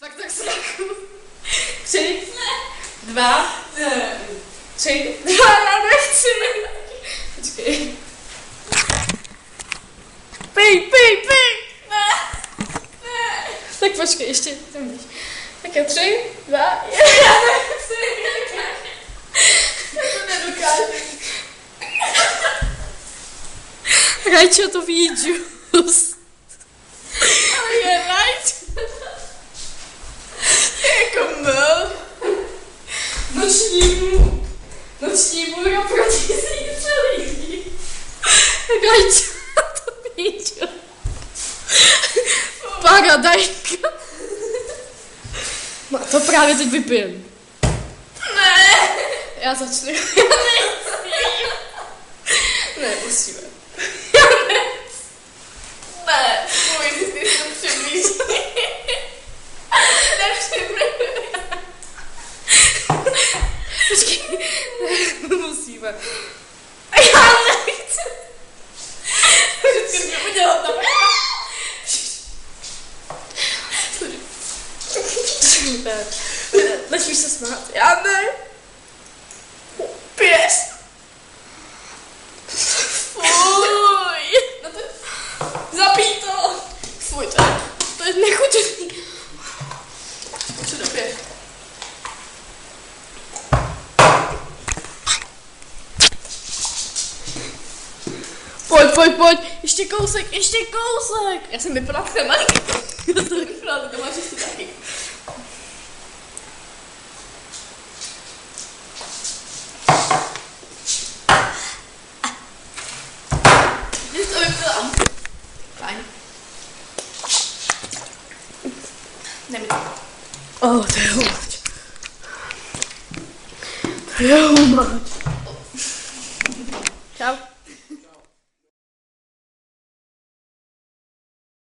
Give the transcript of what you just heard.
Fakt tak sraku. 3, 2, 3, 2, já nechci. Počkej. Pij. Ne. Tak počkej, ještě tam víš. Tak je 3, 2, 1, já nechci. Já to nedokážu. Rajčo to ví džus. Ale je rajč. Jako mel. Nočnímu jo proti si lidí. Rajčo to ví džus. Paradajka. No to právě teď vypijem. Ne. Já začnu. Já nechci. Ne, musíme. Ne, můj, ty se přiblíží. Nepřiblíží. Počkej, musíme. Já nechci. Vždycky mě udělat tam. Začíš se smát. Já ne. Pěs. Fuj. No to... Zapij to. Fuj, to je nechutný. Co době? Pojď. Ještě kousek. Já jsem vypadala v malý. Já to vypadala, to máš ještě taky. Když to vypadala. Fajn. Jdeme to. To je humač. To je humač. Čau.